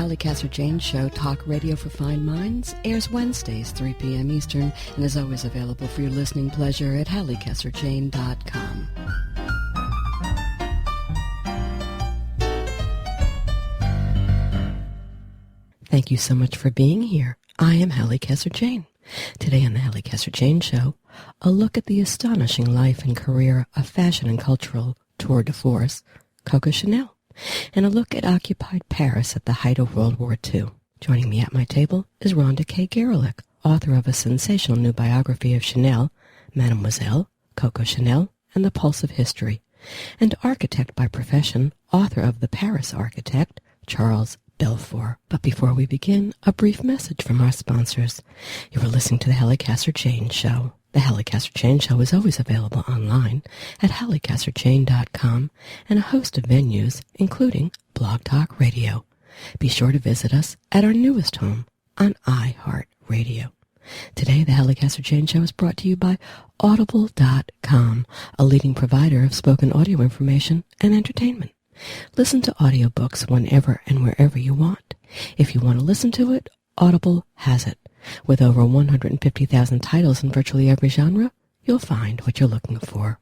Halli Casser-Jayne Show, talk radio for fine minds, airs Wednesdays, 3 p.m. Eastern, and is always available for your listening pleasure at HalliCasserJayne.com. Thank you so much for being here. I am Halli Casser-Jayne. Today on the Halli Casser-Jayne Show, a look at the astonishing life and career of fashion and cultural tour de force, Coco Chanel, and a look at occupied Paris at the height of World War II. Joining me at my table is Rhonda K. Garelick, author of a sensational new biography of Chanel, Mademoiselle, Coco Chanel, and the Pulse of History, and architect by profession, author of The Paris Architect, Charles Belfoure. But before we begin, a brief message from our sponsors. You are listening to the Halli Casser-Jayne Show. The Halli Casser-Jayne Show is always available online at HalliCasserJayne.com and a host of venues, including Blog Talk Radio. Be sure to visit us at our newest home on iHeartRadio. Today, the Halli Casser-Jayne Show is brought to you by Audible.com, a leading provider of spoken audio information and entertainment. Listen to audiobooks whenever and wherever you want. If you want to listen to it, Audible has it. With over 150,000 titles in virtually every genre, you'll find what you're looking for.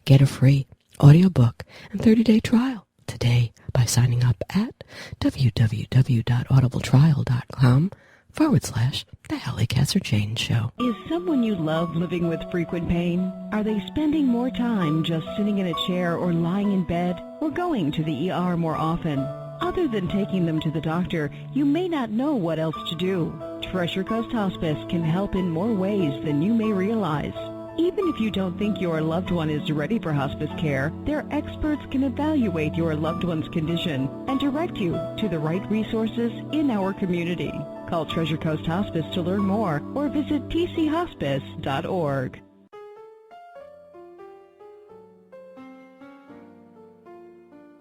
Get a free audiobook and 30-day trial today by signing up at www.audibletrial.com/The Halli Casser-Jayne Show. Is someone you love living with frequent pain? Are they spending more time just sitting in a chair or lying in bed or going to the ER more often? Other than taking them to the doctor, you may not know what else to do. Treasure Coast Hospice can help in more ways than you may realize. Even if you don't think your loved one is ready for hospice care, their experts can evaluate your loved one's condition and direct you to the right resources in our community. Call Treasure Coast Hospice to learn more or visit tchospice.org.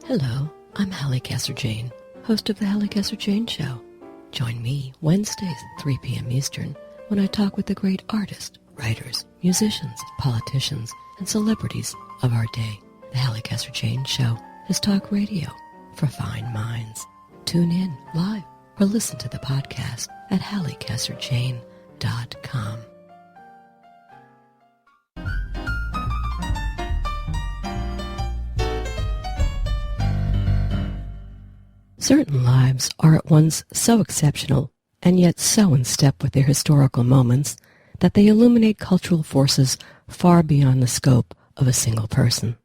Hello, I'm Halli Casser-Jayne, host of the Halli Casser-Jayne Show. Join me Wednesdays at 3 p.m. Eastern when I talk with the great artists, writers, musicians, politicians, and celebrities of our day. The Halli Casser-Jayne Show is talk radio for fine minds. Tune in live or listen to the podcast at HalliCasserJayne.com. Certain lives are at once so exceptional and yet so in step with their historical moments that they illuminate cultural forces far beyond the scope of a single person.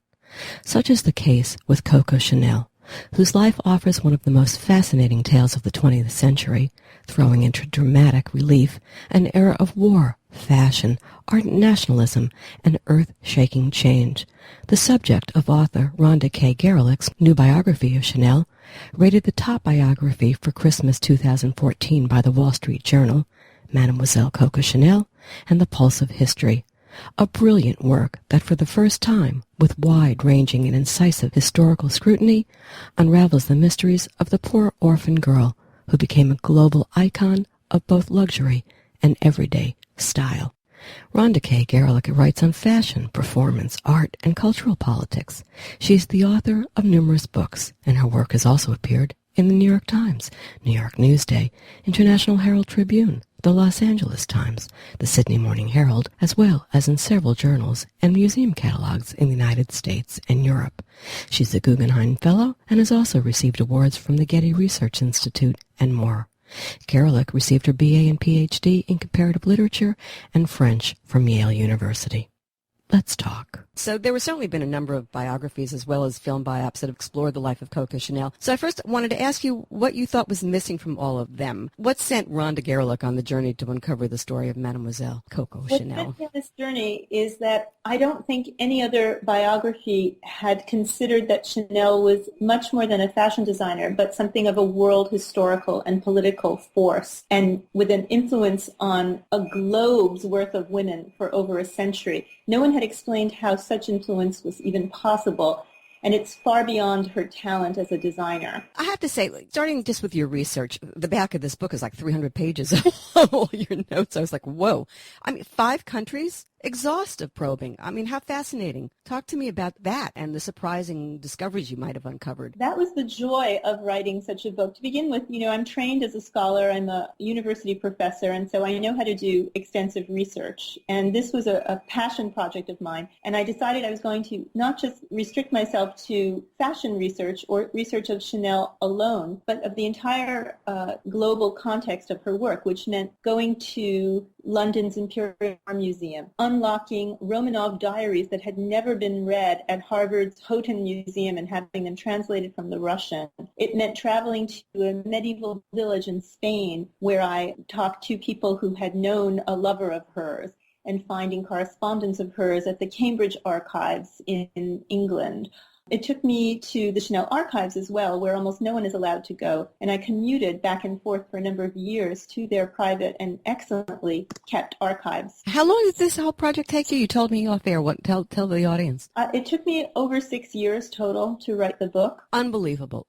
Such is the case with Coco Chanel, whose life offers one of the most fascinating tales of the 20th century, throwing into dramatic relief an era of war, fashion, ardent nationalism, and earth-shaking change. The subject of author Rhonda K. Garelick's new biography of Chanel, rated the top biography for Christmas 2014 by the Wall Street Journal, Mademoiselle Coco Chanel, and the Pulse of History. A brilliant work that for the first time, with wide-ranging and incisive historical scrutiny, unravels the mysteries of the poor orphan girl who became a global icon of both luxury and everyday style. Rhonda K. Garelick writes on fashion, performance, art, and cultural politics. She is the author of numerous books, and her work has also appeared in the New York Times, New York Newsday, International Herald Tribune, the Los Angeles Times, the Sydney Morning Herald, as well as in several journals and museum catalogs in the United States and Europe. She's a Guggenheim Fellow and has also received awards from the Getty Research Institute and more. Garelick received her BA and Ph.D. in comparative literature and French from Yale University. Let's talk. So there have certainly been a number of biographies as well as film biopics that have explored the life of Coco Chanel. So I first wanted to ask you what you thought was missing from all of them. What sent Rhonda Garelick on the journey to uncover the story of Mademoiselle Coco Chanel? What sent me on this journey is that I don't think any other biography had considered that Chanel was much more than a fashion designer, but something of a world historical and political force, and with an influence on a globe's worth of women for over a century. No one had explained how such influence was even possible, and it's far beyond her talent as a designer. I have to say, starting just with your research, the back of this book is like 300 pages of all your notes. I was like, whoa. I mean, 5 countries exhaustive probing. I mean, how fascinating. Talk to me about that and the surprising discoveries you might have uncovered. That was the joy of writing such a book. To begin with, I'm trained as a scholar. I'm a university professor, and so I know how to do extensive research. And this was a passion project of mine. And I decided I was going to not just restrict myself to fashion research or research of Chanel alone, but of the entire global context of her work, which meant going to London's Imperial Museum, unlocking Romanov diaries that had never been read at Harvard's Houghton Museum and having them translated from the Russian. It meant traveling to a medieval village in Spain where I talked to people who had known a lover of hers and finding correspondence of hers at the Cambridge Archives in England. It took me to the Chanel archives as well, where almost no one is allowed to go, and I commuted back and forth for a number of years to their private and excellently kept archives. How long did this whole project take you? You told me off air. Tell the audience. It took me over 6 years total to write the book. Unbelievable.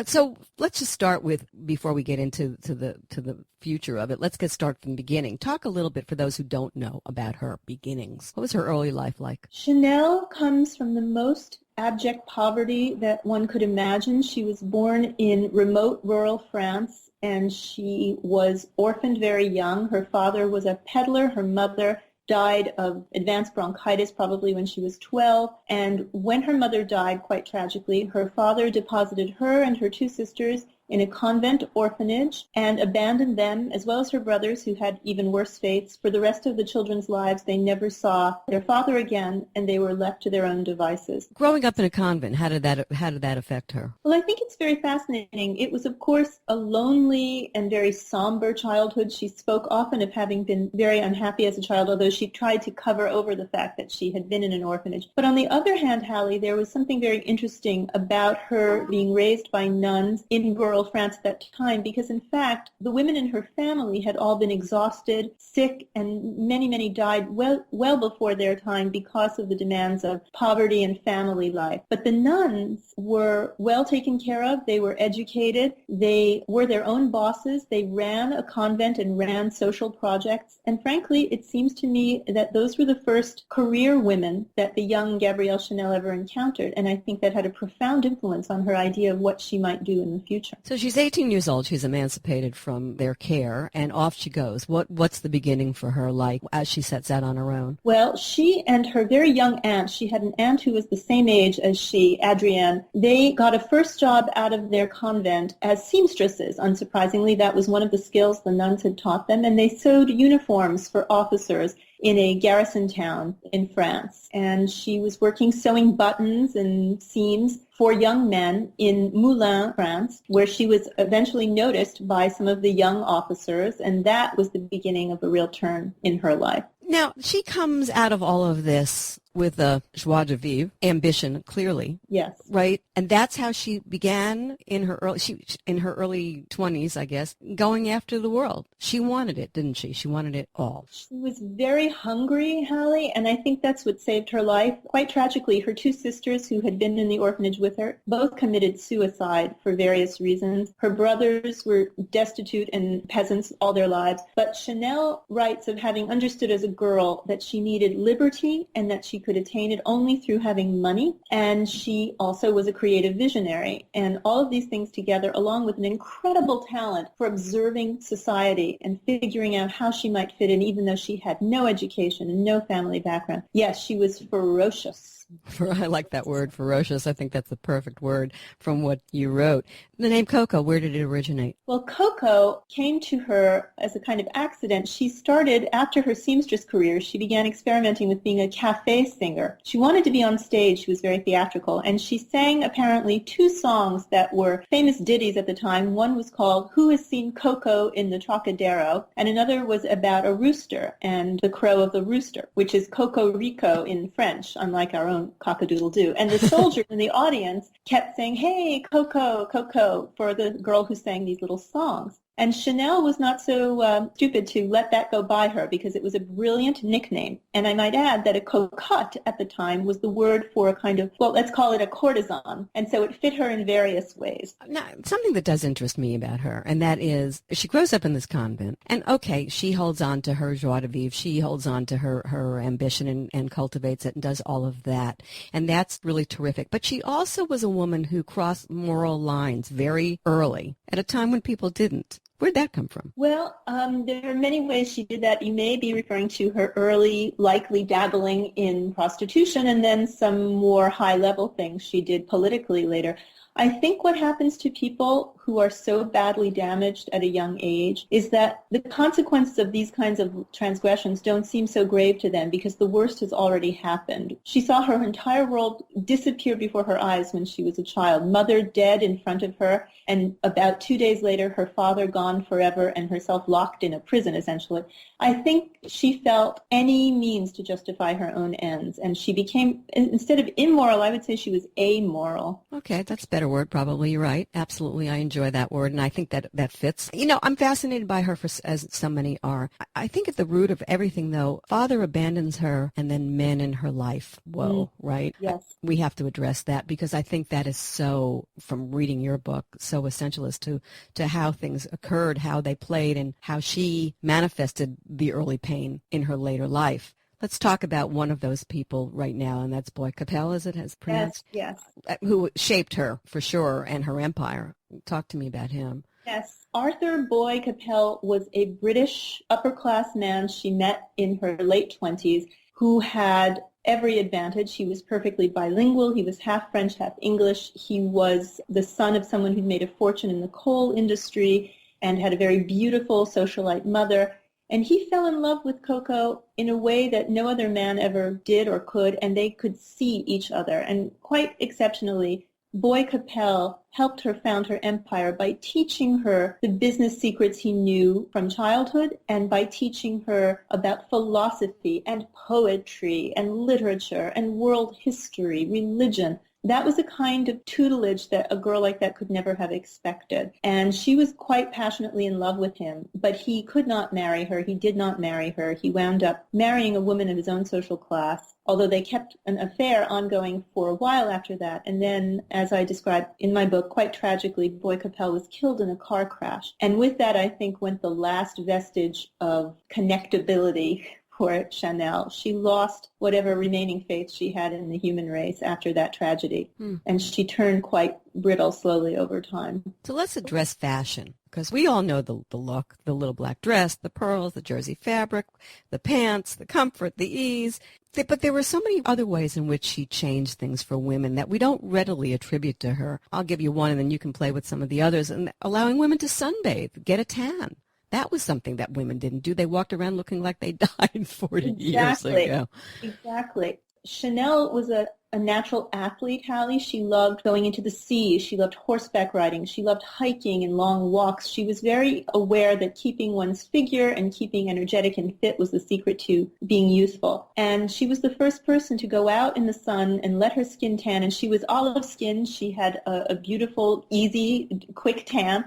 So let's just start with, before we get into the future of it, let's get started from the beginning. Talk a little bit for those who don't know about her beginnings. What was her early life like? Chanel comes from the most abject poverty that one could imagine. She was born in remote rural France, and she was orphaned very young. Her father was a peddler. Her mother died of advanced bronchitis probably when she was 12. And when her mother died, quite tragically, her father deposited her and her two sisters in a convent orphanage and abandoned them, as well as her brothers, who had even worse fates. For the rest of the children's lives, they never saw their father again, and they were left to their own devices. Growing up in a convent, how did that affect her? Well, I think it's very fascinating. It was, of course, a lonely and very somber childhood. She spoke often of having been very unhappy as a child, although she tried to cover over the fact that she had been in an orphanage. But on the other hand, Halli, there was something very interesting about her being raised by nuns in rural France at that time, because in fact the women in her family had all been exhausted, sick, and many died well before their time because of the demands of poverty and family life. But the nuns were well taken care of. They were educated. They were their own bosses. They ran a convent and ran social projects. And frankly, it seems to me that those were the first career women that the young Gabrielle Chanel ever encountered. And I think that had a profound influence on her idea of what she might do in the future. So she's 18 years old. She's emancipated from their care, and off she goes. What's the beginning for her like as she sets out on her own? Well, she and her very young aunt, she had an aunt who was the same age as she, Adrienne, they got a first job out of their convent as seamstresses. Unsurprisingly, that was one of the skills the nuns had taught them, and they sewed uniforms for officers in a garrison town in France. And she was working sewing buttons and seams for young men in Moulins, France, where she was eventually noticed by some of the young officers, and that was the beginning of a real turn in her life. Now, she comes out of all of this with a joie de vivre, ambition, clearly. Yes. Right? And that's how she began in her early 20s, I guess, going after the world. She wanted it, didn't she? She wanted it all. She was very hungry, Halli, and I think that's what saved her life. Quite tragically, her two sisters who had been in the orphanage with her both committed suicide for various reasons. Her brothers were destitute and peasants all their lives, but Chanel writes of having understood as a girl that she needed liberty and that she could attain it only through having money, and she also was a creative visionary. And all of these things together, along with an incredible talent for observing society and figuring out how she might fit in, even though she had no education and no family background. Yes, she was ferocious. I like that word, ferocious. I think that's the perfect word from what you wrote. The name Coco, where did it originate? Well, Coco came to her as a kind of accident. She started, after her seamstress career, she began experimenting with being a cafe singer. She wanted to be on stage. She was very theatrical. And she sang apparently two songs that were famous ditties at the time. One was called Who Has Seen Coco in the Trocadero? And another was about a rooster and the crow of the rooster, which is Coco Rico in French, unlike our own cock-a-doodle-doo. And the soldiers in the audience kept saying, hey, Coco, Coco, for the girl who sang these little songs. And Chanel was not so stupid to let that go by her because it was a brilliant nickname. And I might add that a cocotte at the time was the word for a kind of, well, let's call it a courtesan. And so it fit her in various ways. Now, something that does interest me about her, and that is she grows up in this convent. And, okay, she holds on to her joie de vivre. She holds on to her ambition and cultivates it and does all of that. And that's really terrific. But she also was a woman who crossed moral lines very early at a time when people didn't. Where'd that come from? Well, there are many ways she did that. You may be referring to her early, likely dabbling in prostitution and then some more high-level things she did politically later. I think what happens to people who are so badly damaged at a young age is that the consequences of these kinds of transgressions don't seem so grave to them because the worst has already happened. She saw her entire world disappear before her eyes when she was a child. Mother dead in front of her, and about 2 days later, her father gone forever and herself locked in a prison, essentially. I think she felt any means to justify her own ends, and she became, instead of immoral, I would say she was amoral. Okay, that's a better word, probably. You're right. Absolutely, I enjoy that word, and I think that fits. You know, I'm fascinated by her, as so many are. I think at the root of everything, though, father abandons her, and then men in her life. Whoa, right? Yes. We have to address that because I think that is so, from reading your book, so essential as to how things occurred, how they played, and how she manifested the early pain in her later life. Let's talk about one of those people right now, and that's Boy Capel, as it has pronounced. Yes. Who shaped her, for sure, and her empire. Talk to me about him. Yes. Arthur Boy Capel was a British upper-class man she met in her late 20s who had every advantage. He was perfectly bilingual. He was half French, half English. He was the son of someone who'd made a fortune in the coal industry and had a very beautiful socialite mother. And he fell in love with Coco in a way that no other man ever did or could, and they could see each other. And quite exceptionally, Boy Capel helped her found her empire by teaching her the business secrets he knew from childhood and by teaching her about philosophy and poetry and literature and world history, religion. That was a kind of tutelage that a girl like that could never have expected. And she was quite passionately in love with him, but he could not marry her. He did not marry her. He wound up marrying a woman of his own social class, although they kept an affair ongoing for a while after that. And then, as I described in my book, quite tragically, Boy Capel was killed in a car crash. And with that, I think, went the last vestige of connectability for Chanel. She lost whatever remaining faith she had in the human race after that tragedy, and she turned quite brittle slowly over time. So let's address fashion, because we all know the look, the little black dress, the pearls, the jersey fabric, the pants, the comfort, the ease. But there were so many other ways in which she changed things for women that we don't readily attribute to her. I'll give you one, and then you can play with some of the others. And allowing women to sunbathe, get a tan. That was something that women didn't do. They walked around looking like they died 40 years ago. Exactly. Chanel was a natural athlete, Halli. She loved going into the sea. She loved horseback riding. She loved hiking and long walks. She was very aware that keeping one's figure and keeping energetic and fit was the secret to being youthful. And she was the first person to go out in the sun and let her skin tan. And she was olive skinned. She had a beautiful, easy, quick tan.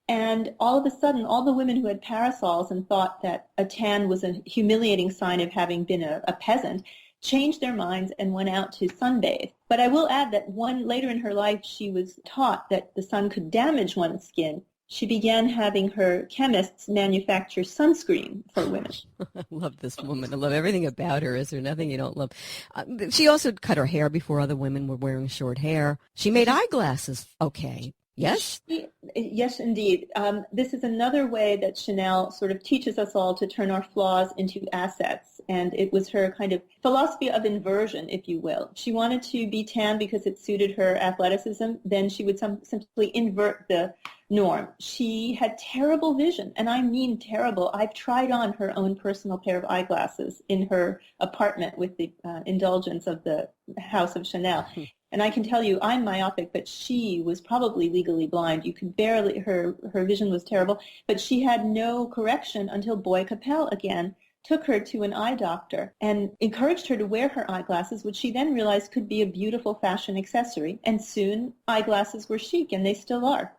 And all of a sudden, all the women who had parasols and thought that a tan was a humiliating sign of having been a peasant changed their minds and went out to sunbathe. But I will add that later in her life, she was taught that the sun could damage one's skin. She began having her chemists manufacture sunscreen for women. I love this woman. I love everything about her. Is there nothing you don't love? She also cut her hair before other women were wearing short hair. She made eyeglasses. Okay. Yes? Yes, indeed. This is another way that Chanel sort of teaches us all to turn our flaws into assets. And it was her kind of philosophy of inversion, if you will. She wanted to be tan because it suited her athleticism. Then she would simply invert the norm. She had terrible vision, and I mean terrible. I've tried on her own personal pair of eyeglasses in her apartment with the indulgence of the House of Chanel. And I can tell you, I'm myopic, but she was probably legally blind. You could barely, her vision was terrible, but she had no correction until Boy Capel again took her to an eye doctor and encouraged her to wear her eyeglasses, which she then realized could be a beautiful fashion accessory. And soon eyeglasses were chic, and they still are.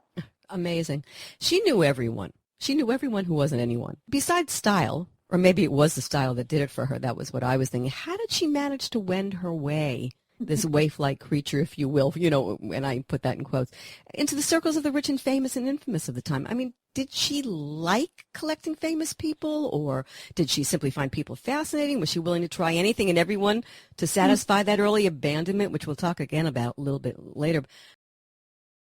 Amazing. She knew everyone. She knew everyone who wasn't anyone. Besides style, or maybe it was the style that did it for her, that was what I was thinking, how did she manage to wend her way, this waif-like creature, if you will, and I put that in quotes, into the circles of the rich and famous and infamous of the time? I mean, did she like collecting famous people, or did she simply find people fascinating? Was she willing to try anything and everyone to satisfy that early abandonment, which we'll talk again about a little bit later?